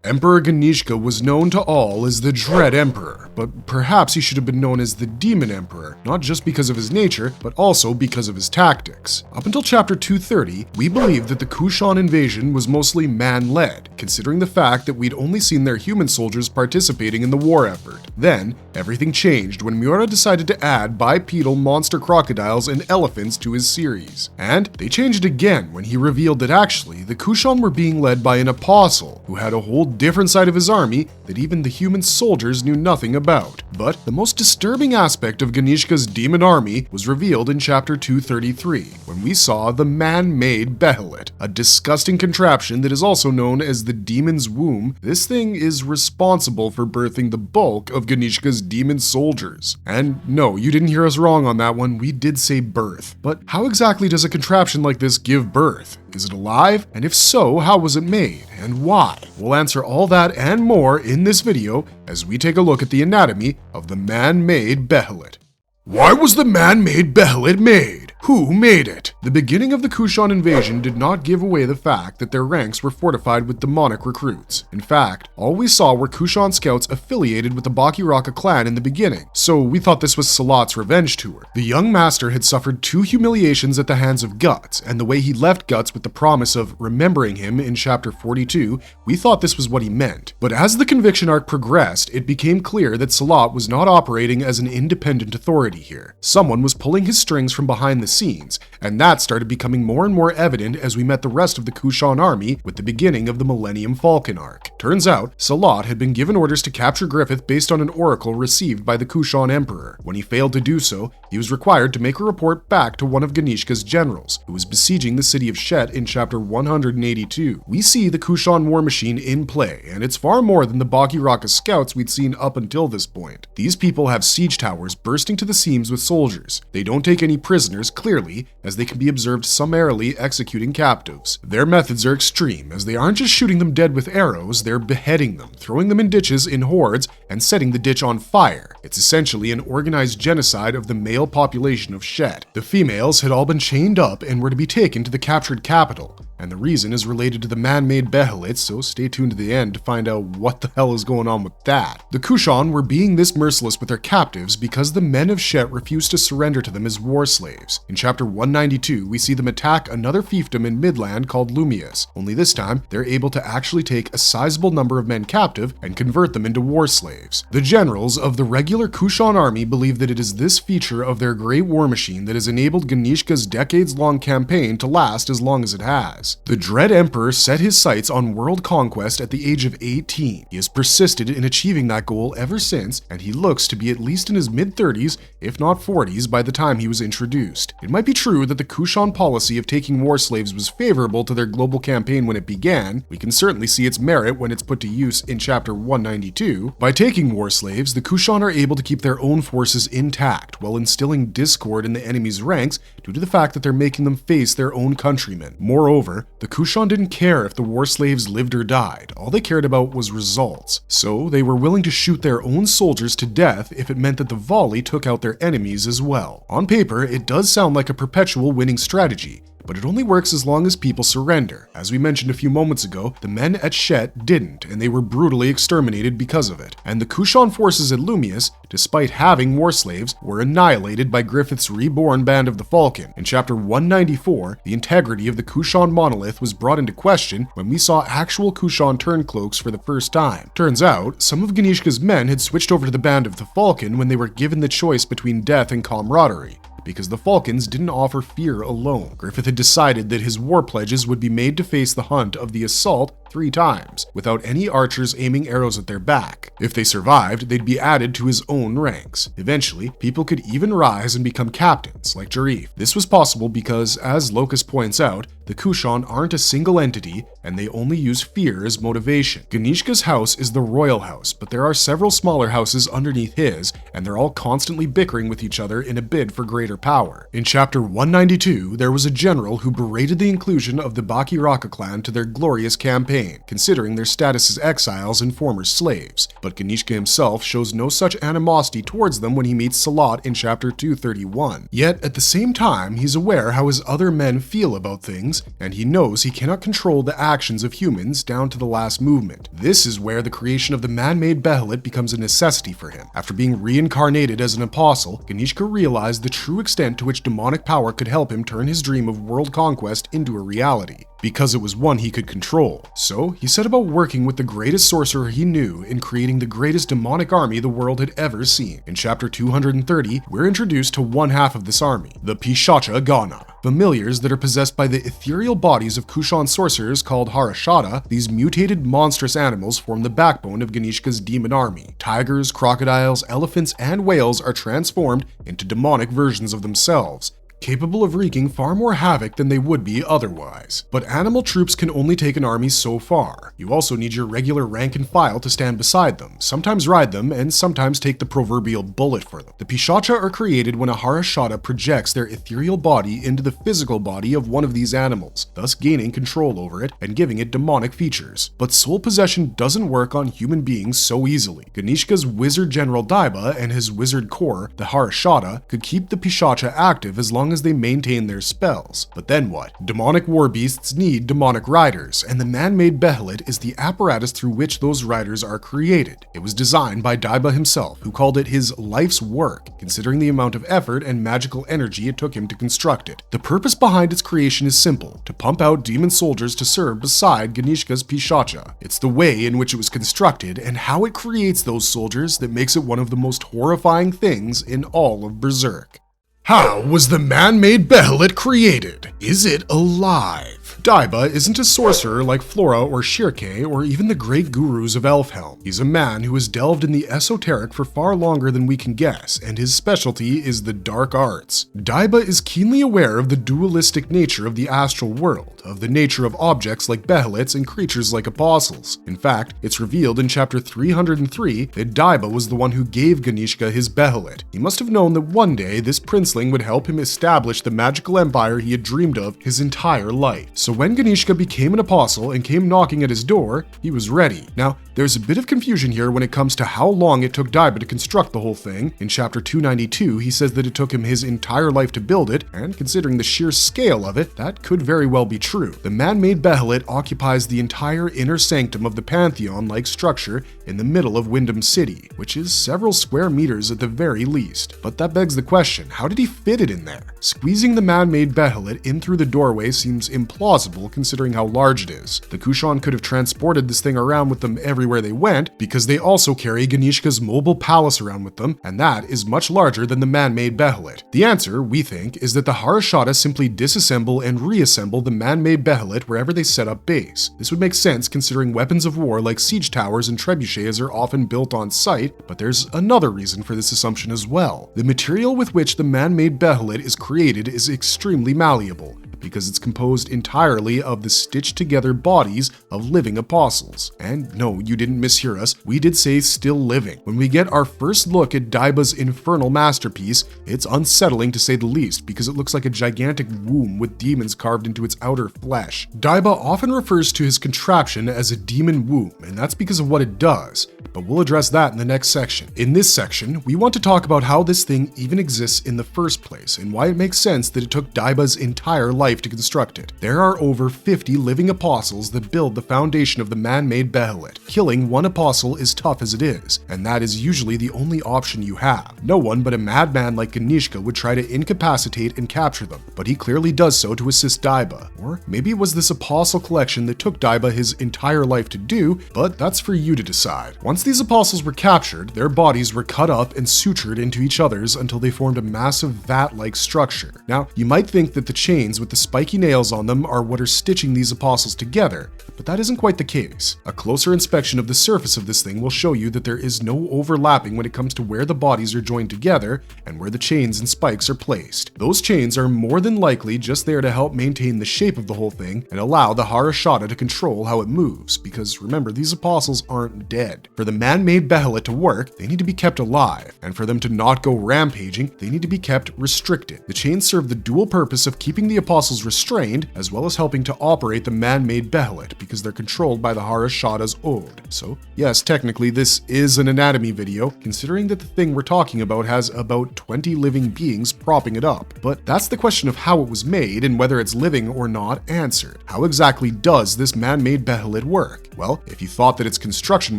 Emperor Ganishka was known to all as the Dread Emperor, but perhaps he should have been known as the Demon Emperor, not just because of his nature, but also because of his tactics. Up until chapter 230, we believed that the Kushan invasion was mostly man-led, considering the fact that we'd only seen their human soldiers participating in the war effort. Then, everything changed when Miura decided to add bipedal monster crocodiles and elephants to his series. And they changed again when he revealed that actually, the Kushan were being led by an apostle, who had a whole different side of his army that even the human soldiers knew nothing about. But the most disturbing aspect of Ganishka's demon army was revealed in chapter 233, when we saw the man-made Behelit, a disgusting contraption that is also known as the demon's womb. This thing is responsible for birthing the bulk of Ganishka's demon soldiers. And no, you didn't hear us wrong on that one, we did say birth. But how exactly does a contraption like this give birth? Is it alive? And if so, how was it made? And why? We'll answer all that and more in this video as we take a look at the anatomy of the man-made Behelit. Why was the man-made Behelit made? Who made it? The beginning of the Kushan invasion did not give away the fact that their ranks were fortified with demonic recruits. In fact, all we saw were Kushan scouts affiliated with the Bakiraka clan in the beginning, so we thought this was Salat's revenge tour. The young master had suffered 2 humiliations at the hands of Guts, and the way he left Guts with the promise of remembering him in chapter 42, we thought this was what he meant. But as the conviction arc progressed, it became clear that Salat was not operating as an independent authority here. Someone was pulling his strings from behind the scenes, and that started becoming more and more evident as we met the rest of the Kushan army with the beginning of the Millennium Falcon arc. Turns out, Salat had been given orders to capture Griffith based on an oracle received by the Kushan Emperor. When he failed to do so, he was required to make a report back to one of Ganishka's generals, who was besieging the city of Shet in chapter 182. We see the Kushan war machine in play, and it's far more than the Bakiraka scouts we'd seen up until this point. These people have siege towers bursting to the seams with soldiers. They don't take any prisoners, clearly, as they can be observed summarily executing captives. Their methods are extreme, as they aren't just shooting them dead with arrows, they're beheading them, throwing them in ditches in hordes, and setting the ditch on fire. It's essentially an organized genocide of the male population of Shet. The females had all been chained up and were to be taken to the captured capital, and the reason is related to the man-made Behelit, so stay tuned to the end to find out what the hell is going on with that. The Kushan were being this merciless with their captives because the men of Shet refused to surrender to them as war slaves. In chapter 192, we see them attack another fiefdom in Midland called Lumius, only this time they're able to actually take a sizable number of men captive and convert them into war slaves. The generals of the regular Kushan army believe that it is this feature of their great war machine that has enabled Ganishka's decades-long campaign to last as long as it has. The Dread Emperor set his sights on world conquest at the age of 18. He has persisted in achieving that goal ever since, and he looks to be at least in his mid-30s, if not 40s, by the time he was introduced. It might be true that the Kushan policy of taking war slaves was favorable to their global campaign when it began. We can certainly see its merit when it's put to use in chapter 192. By taking war slaves, the Kushan are able to keep their own forces intact, while instilling discord in the enemy's ranks due to the fact that they're making them face their own countrymen. Moreover, the Kushan didn't care if the war slaves lived or died. All they cared about was results. So they were willing to shoot their own soldiers to death if it meant that the volley took out their enemies as well. On paper, it does sound like a perpetual winning strategy, but it only works as long as people surrender. As we mentioned a few moments ago, the men at Shet didn't, and they were brutally exterminated because of it. And the Kushan forces at Lumius, despite having war slaves, were annihilated by Griffith's reborn Band of the Falcon. In chapter 194, the integrity of the Kushan monolith was brought into question when we saw actual Kushan turncloaks for the first time. Turns out, some of Ganishka's men had switched over to the Band of the Falcon when they were given the choice between death and camaraderie, because the Falcons didn't offer fear alone. Griffith had decided that his war pledges would be made to face the hunt of the assault 3 times, without any archers aiming arrows at their back. If they survived, they'd be added to his own ranks. Eventually, people could even rise and become captains, like Jarif. This was possible because, as Locus points out, the Kushan aren't a single entity, and they only use fear as motivation. Ganishka's house is the royal house, but there are several smaller houses underneath his, and they're all constantly bickering with each other in a bid for greater power. In chapter 192, there was a general who berated the inclusion of the Bakiraka clan to their glorious campaign, considering their status as exiles and former slaves. But Ganishka himself shows no such animosity towards them when he meets Salat in chapter 231. Yet, at the same time, he's aware how his other men feel about things beings, and he knows he cannot control the actions of humans down to the last movement. This is where the creation of the man-made Behelit becomes a necessity for him. After being reincarnated as an apostle, Ganishka realized the true extent to which demonic power could help him turn his dream of world conquest into a reality, because it was one he could control. So he set about working with the greatest sorcerer he knew in creating the greatest demonic army the world had ever seen. In chapter 230, we're introduced to one half of this army, the Pishacha Gana. Familiars that are possessed by the ethereal bodies of Kushan sorcerers called Harashada, these mutated monstrous animals form the backbone of Ganishka's demon army. Tigers, crocodiles, elephants, and whales are transformed into demonic versions of themselves, capable of wreaking far more havoc than they would be otherwise. But animal troops can only take an army so far. You also need your regular rank and file to stand beside them, sometimes ride them, and sometimes take the proverbial bullet for them. The Pishacha are created when a Harashada projects their ethereal body into the physical body of one of these animals, thus gaining control over it and giving it demonic features. But soul possession doesn't work on human beings so easily. Ganishka's wizard general Daiba and his wizard core, the Harashada, could keep the Pishacha active as long as they maintain their spells. But then what? Demonic war beasts need demonic riders, and the man-made Behelit is the apparatus through which those riders are created. It was designed by Daiba himself, who called it his life's work, considering the amount of effort and magical energy it took him to construct it. The purpose behind its creation is simple: to pump out demon soldiers to serve beside Ganishka's Pishacha. It's the way in which it was constructed and how it creates those soldiers that makes it one of the most horrifying things in all of Berserk. How was the man-made Behelit created? Is it alive? Daiba isn't a sorcerer like Flora or Shirke or even the great gurus of Elfhelm. He's a man who has delved in the esoteric for far longer than we can guess, and his specialty is the dark arts. Daiba is keenly aware of the dualistic nature of the astral world, of the nature of objects like Behelits and creatures like apostles. In fact, it's revealed in chapter 303 that Daiba was the one who gave Ganishka his Behelit. He must have known that one day this princeling would help him establish the magical empire he had dreamed of his entire life. So when Ganishka became an apostle and came knocking at his door, he was ready. Now, there's a bit of confusion here when it comes to how long it took Daiba to construct the whole thing. In chapter 292, he says that it took him his entire life to build it, and considering the sheer scale of it, that could very well be true. The man-made Behelit occupies the entire inner sanctum of the Pantheon-like structure in the middle of Windham City, which is several square meters at the very least. But that begs the question, how did he fit it in there? Squeezing the man-made Behelit in through the doorway seems implausible considering how large it is. The Kushan could have transported this thing around with them everywhere they went, because they also carry Ganishka's mobile palace around with them, and that is much larger than the man-made Behelit. The answer, we think, is that the Harashada simply disassemble and reassemble the man-made Behelit wherever they set up base. This would make sense considering weapons of war like siege towers and trebuchets are often built on site, but there's another reason for this assumption as well. The material with which the man-made Behelit is created is extremely malleable, because it's composed entirely of the stitched together bodies of living apostles. And no, you didn't mishear us, we did say still living. When we get our first look at Daiba's infernal masterpiece, it's unsettling to say the least, because it looks like a gigantic womb with demons carved into its outer flesh. Daiba often refers to his contraption as a demon womb, and that's because of what it does, but we'll address that in the next section. In this section, we want to talk about how this thing even exists in the first place, and why it makes sense that it took Daiba's entire life to construct it. There are over 50 living apostles that build the foundation of the man-made Behelit. Killing one apostle is tough as it is, and that is usually the only option you have. No one but a madman like Ganishka would try to incapacitate and capture them, but he clearly does so to assist Daiba. Or maybe it was this apostle collection that took Daiba his entire life to do, but that's for you to decide. Once these apostles were captured, their bodies were cut up and sutured into each other's until they formed a massive vat-like structure. Now, you might think that the chains with the spiky nails on them are what are stitching these apostles together, but that isn't quite the case. A closer inspection of the surface of this thing will show you that there is no overlapping when it comes to where the bodies are joined together and where the chains and spikes are placed. Those chains are more than likely just there to help maintain the shape of the whole thing and allow the Harashada to control how it moves, because remember, these apostles aren't dead. For the the man-made Behelit to work, they need to be kept alive, and for them to not go rampaging, they need to be kept restricted. The chains serve the dual purpose of keeping the apostles restrained, as well as helping to operate the man-made Behelit, because they're controlled by the Harashada's Ode. So, yes, technically this is an anatomy video, considering that the thing we're talking about has about 20 living beings propping it up. But that's the question of how it was made and whether it's living or not answered. How exactly does this man-made Behelit work? Well, if you thought that its construction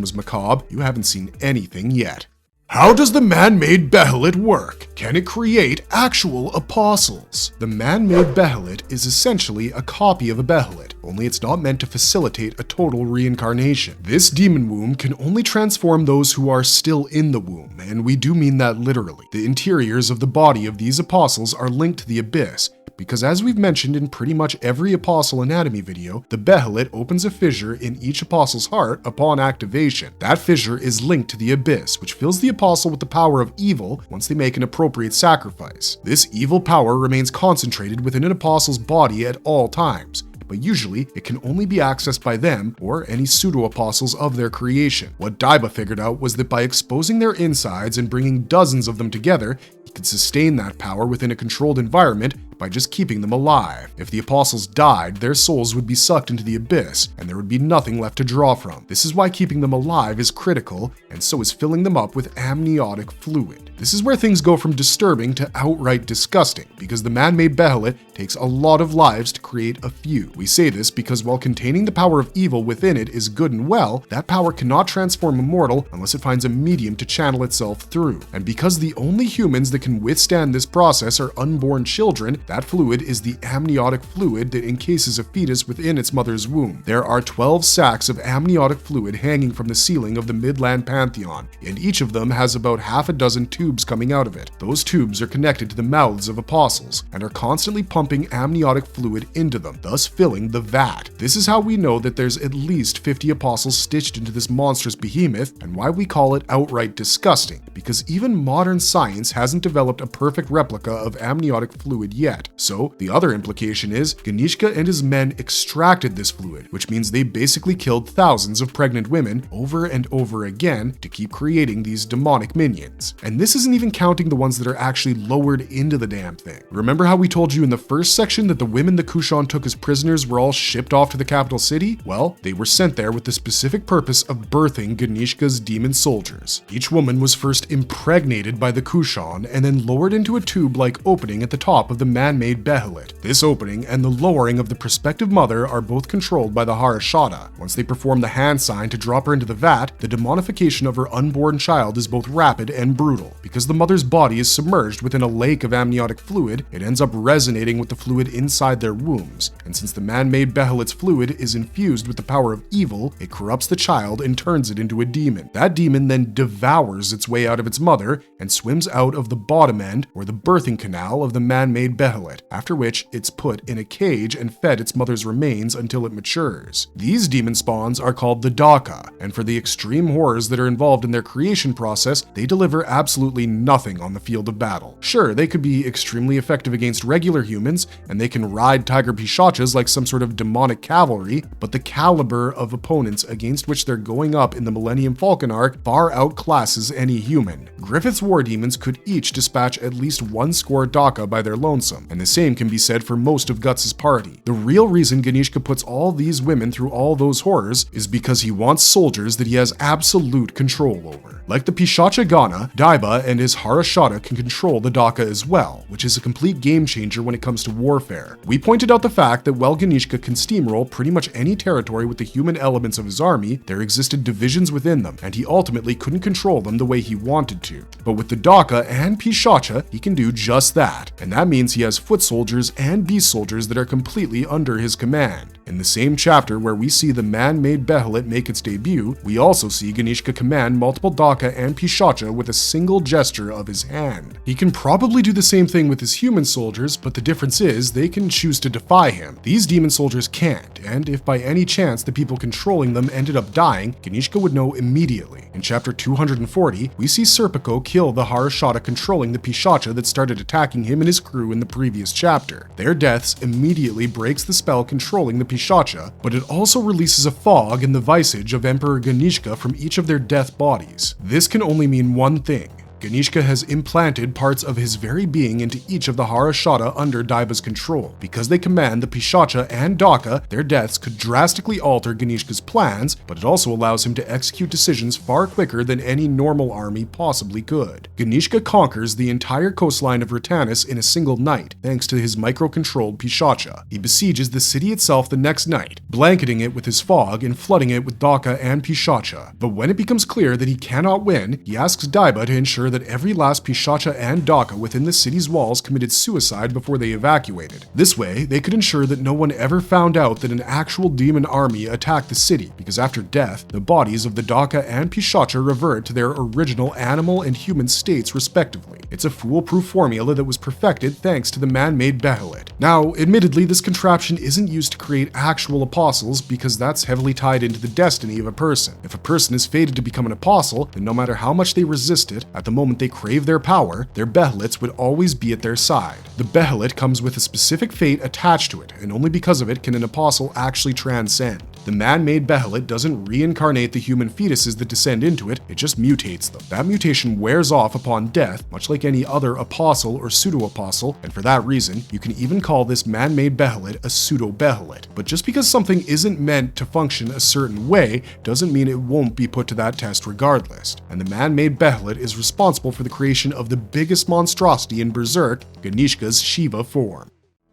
was macabre, you haven't seen anything yet. How does the man-made Behelit work? Can it create actual apostles? The man-made Behelit is essentially a copy of a Behelit, only it's not meant to facilitate a total reincarnation. This demon womb can only transform those who are still in the womb, and we do mean that literally. The interiors of the body of these apostles are linked to the abyss, because as we've mentioned in pretty much every apostle anatomy video, the Behelit opens a fissure in each apostle's heart upon activation. That fissure is linked to the abyss, which fills the apostle with the power of evil once they make an appropriate sacrifice. This evil power remains concentrated within an apostle's body at all times, but usually it can only be accessed by them or any pseudo-apostles of their creation. What Daiba figured out was that by exposing their insides and bringing dozens of them together, he could sustain that power within a controlled environment by just keeping them alive. If the apostles died, their souls would be sucked into the abyss, and there would be nothing left to draw from. This is why keeping them alive is critical, and so is filling them up with amniotic fluid. This is where things go from disturbing to outright disgusting, because the man-made Behelit takes a lot of lives to create a few. We say this because while containing the power of evil within it is good and well, that power cannot transform a mortal unless it finds a medium to channel itself through. And because the only humans that can withstand this process are unborn children, that fluid is the amniotic fluid that encases a fetus within its mother's womb. There are 12 sacks of amniotic fluid hanging from the ceiling of the Midland Pantheon, and each of them has about half a dozen tubes coming out of it. Those tubes are connected to the mouths of apostles and are constantly pumping amniotic fluid into them, thus filling the vat. This is how we know that there's at least 50 apostles stitched into this monstrous behemoth, and why we call it outright disgusting, because even modern science hasn't developed a perfect replica of amniotic fluid yet. So, the other implication is Ganishka and his men extracted this fluid, which means they basically killed thousands of pregnant women over and over again to keep creating these demonic minions. And this isn't even counting the ones that are actually lowered into the damn thing. Remember how we told you in the first section that the women the Kushan took as prisoners were all shipped off to the capital city? Well, they were sent there with the specific purpose of birthing Ganishka's demon soldiers. Each woman was first impregnated by the Kushan and then lowered into a tube-like opening at the top of the man-made Behelit. This opening and the lowering of the prospective mother are both controlled by the Harashada. Once they perform the hand sign to drop her into the vat, the demonification of her unborn child is both rapid and brutal. Because the mother's body is submerged within a lake of amniotic fluid, it ends up resonating with the fluid inside their wombs, and since the man-made Behelit's fluid is infused with the power of evil, it corrupts the child and turns it into a demon. That demon then devours its way out of its mother and swims out of the bottom end, or the birthing canal, of the man-made Behelit, after which it's put in a cage and fed its mother's remains until it matures. These demon spawns are called the Daka, and for the extreme horrors that are involved in their creation process, they deliver absolutely nothing on the field of battle. Sure, they could be extremely effective against regular humans, and they can ride tiger pishachas like some sort of demonic cavalry, but the caliber of opponents against which they're going up in the Millennium Falcon arc far outclasses any human. Griffith's war demons could each dispatch at least one score Daka by their lonesome, and the same can be said for most of Guts' party. The real reason Ganishka puts all these women through all those horrors is because he wants soldiers that he has absolute control over. Like the Pishacha Gana, Daiba and his Harashada can control the Daka as well, which is a complete game changer when it comes to warfare. We pointed out the fact that while Ganishka can steamroll pretty much any territory with the human elements of his army, there existed divisions within them, and he ultimately couldn't control them the way he wanted to. But with the Daka and Pishacha, he can do just that, and that means he has foot soldiers and beast soldiers that are completely under his command. In the same chapter where we see the man-made Behelit make its debut, we also see Ganishka command multiple Daka and Pishacha with a single gesture of his hand. He can probably do the same thing with his human soldiers, but the difference is they can choose to defy him. These demon soldiers can't, and if by any chance the people controlling them ended up dying, Ganishka would know immediately. In chapter 240, we see Serpico kill the Harashada controlling the Pishacha that started attacking him and his crew in the previous chapter. Their deaths immediately breaks the spell controlling the Pishacha, but it also releases a fog in the visage of Emperor Ganishka from each of their death bodies. This can only mean one thing. Ganishka has implanted parts of his very being into each of the Harashata under Daiba's control. Because they command the Pishacha and Daka, their deaths could drastically alter Ganishka's plans, but it also allows him to execute decisions far quicker than any normal army possibly could. Ganishka conquers the entire coastline of Ratanis in a single night, thanks to his micro-controlled Pishacha. He besieges the city itself the next night, blanketing it with his fog and flooding it with Daka and Pishacha. But when it becomes clear that he cannot win, he asks Daiba to ensure that every last Pishacha and Daka within the city's walls committed suicide before they evacuated. This way, they could ensure that no one ever found out that an actual demon army attacked the city, because after death, the bodies of the Daka and Pishacha revert to their original animal and human states respectively. It's a foolproof formula that was perfected thanks to the man-made Behelit. Now, admittedly, this contraption isn't used to create actual apostles because that's heavily tied into the destiny of a person. If a person is fated to become an apostle, then no matter how much they resist it, at the moment they crave their power, their Behelits would always be at their side. The Behelit comes with a specific fate attached to it, and only because of it can an apostle actually transcend. The man-made Behelit doesn't reincarnate the human fetuses that descend into it, it just mutates them. That mutation wears off upon death, much like any other apostle or pseudo-apostle, and for that reason, you can even call this man-made Behelit a pseudo-Behelit. But just because something isn't meant to function a certain way, doesn't mean it won't be put to that test regardless. And the man-made Behelit is responsible for the creation of the biggest monstrosity in Berserk, Ganishka's Shiva form.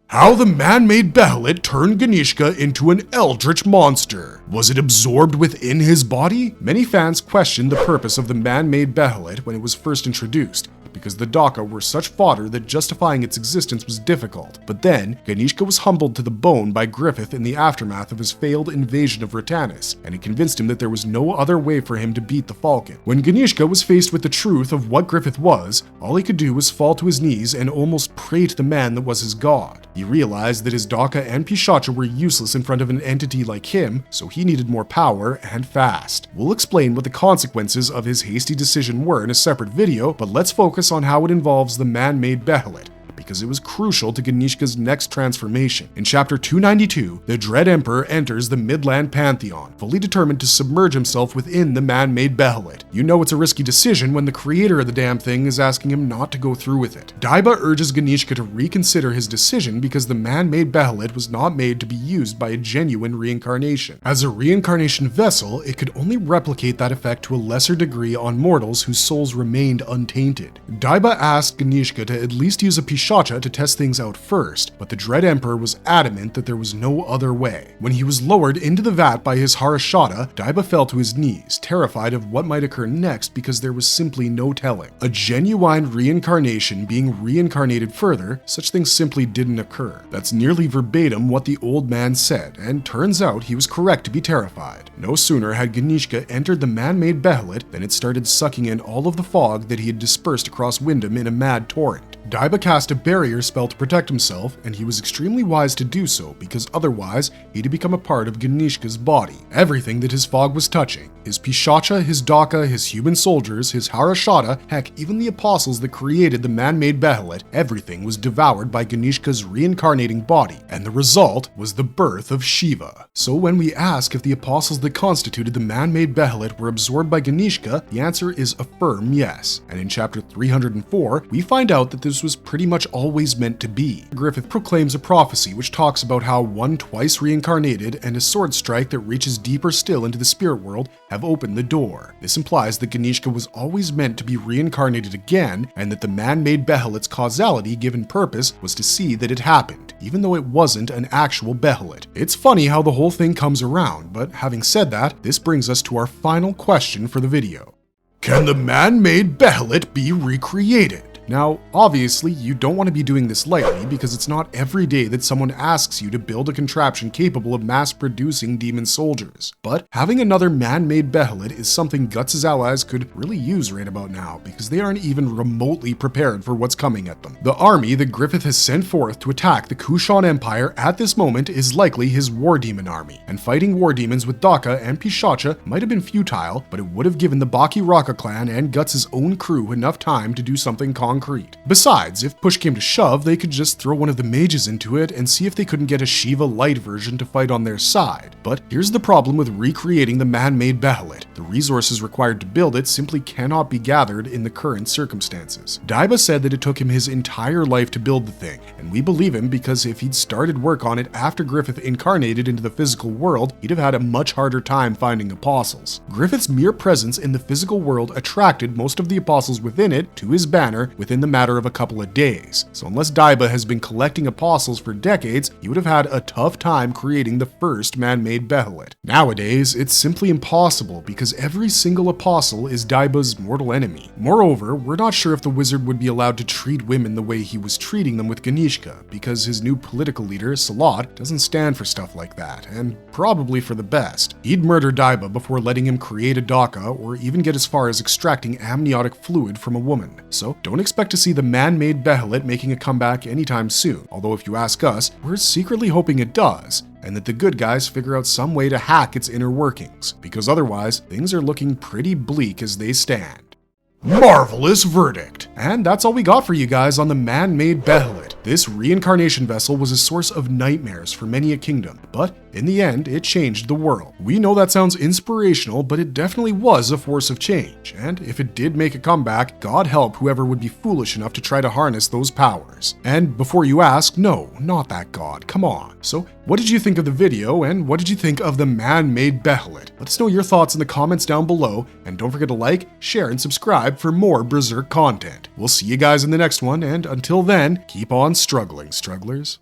How the man-made Behelit turned Ganishka into an eldritch monster. Was it absorbed within his body? Many fans questioned the purpose of the man-made Behelit when it was first introduced, because the Daka were such fodder that justifying its existence was difficult. But then, Ganishka was humbled to the bone by Griffith in the aftermath of his failed invasion of Ratanis, and it convinced him that there was no other way for him to beat the Falcon. When Ganishka was faced with the truth of what Griffith was, all he could do was fall to his knees and almost pray to the man that was his god. He realized that his Daka and Pishacha were useless in front of an entity like him, so he needed more power and fast. We'll explain what the consequences of his hasty decision were in a separate video, but let's focus on how it involves the man-made Behelit, because it was crucial to Ganishka's next transformation. In chapter 292, the Dread Emperor enters the Midland Pantheon, fully determined to submerge himself within the man-made Behelit. You know it's a risky decision when the creator of the damn thing is asking him not to go through with it. Daiba urges Ganishka to reconsider his decision because the man-made Behelit was not made to be used by a genuine reincarnation. As a reincarnation vessel, it could only replicate that effect to a lesser degree on mortals whose souls remained untainted. Daiba asked Ganishka to at least use a Pishacha to test things out first, but the Dread Emperor was adamant that there was no other way. When he was lowered into the vat by his Harashata, Daiba fell to his knees, terrified of what might occur next because there was simply no telling. A genuine reincarnation being reincarnated further, such things simply didn't occur. That's nearly verbatim what the old man said, and turns out he was correct to be terrified. No sooner had Ganishka entered the man-made Behelit than it started sucking in all of the fog that he had dispersed across Wyndham in a mad torrent. Daiba cast a barrier spell to protect himself, and he was extremely wise to do so because otherwise he'd become a part of Ganishka's body. Everything that his fog was touching, his Pishacha, his Daka, his human soldiers, his Harashata, heck, even the apostles that created the man-made Behelit, everything was devoured by Ganishka's reincarnating body, and the result was the birth of Shiva. So when we ask if the apostles that constituted the man-made Behelit were absorbed by Ganishka, the answer is a firm yes. And in chapter 304, we find out that this was pretty much always meant to be. Griffith proclaims a prophecy which talks about how one twice reincarnated and a sword strike that reaches deeper still into the spirit world have opened the door. This implies that Ganishka was always meant to be reincarnated again, and that the man-made Behelit's causality given purpose was to see that it happened, even though it wasn't an actual Behelit. It's funny how the whole thing comes around, but having said that, this brings us to our final question for the video. Can the man-made Behelit be recreated? Now, obviously, you don't want to be doing this lightly because it's not every day that someone asks you to build a contraption capable of mass-producing demon soldiers. But having another man-made Behelit is something Guts' allies could really use right about now because they aren't even remotely prepared for what's coming at them. The army that Griffith has sent forth to attack the Kushan Empire at this moment is likely his war demon army, and fighting war demons with Daka and Pishacha might have been futile, but it would have given the Baki Raka clan and Guts' own crew enough time to do something concrete. concrete. Besides, if push came to shove, they could just throw one of the mages into it and see if they couldn't get a Shiva light version to fight on their side. But here's the problem with recreating the man-made Behelit. The resources required to build it simply cannot be gathered in the current circumstances. Daiba said that it took him his entire life to build the thing, and we believe him because if he'd started work on it after Griffith incarnated into the physical world, he'd have had a much harder time finding apostles. Griffith's mere presence in the physical world attracted most of the apostles within it to his banner within the matter of a couple of days. So unless Daiba has been collecting apostles for decades, he would have had a tough time creating the first man-made Behelit. Nowadays, it's simply impossible because every single apostle is Daiba's mortal enemy. Moreover, we're not sure if the wizard would be allowed to treat women the way he was treating them with Ganishka, because his new political leader, Salat, doesn't stand for stuff like that, and probably for the best. He'd murder Daiba before letting him create a Daka or even get as far as extracting amniotic fluid from a woman. So don't expect to see the man-made Behelit making a comeback anytime soon, although if you ask us, we're secretly hoping it does, and that the good guys figure out some way to hack its inner workings, because otherwise, things are looking pretty bleak as they stand. Marvelous verdict! And that's all we got for you guys on the man-made Behelit. This reincarnation vessel was a source of nightmares for many a kingdom, but in the end, it changed the world. We know that sounds inspirational, but it definitely was a force of change, and if it did make a comeback, God help whoever would be foolish enough to try to harness those powers. And before you ask, no, not that God, come on. So, what did you think of the video, and what did you think of the man-made Behelit? Let us know your thoughts in the comments down below, and don't forget to like, share, and subscribe for more Berserk content. We'll see you guys in the next one, and until then, keep on struggling, strugglers.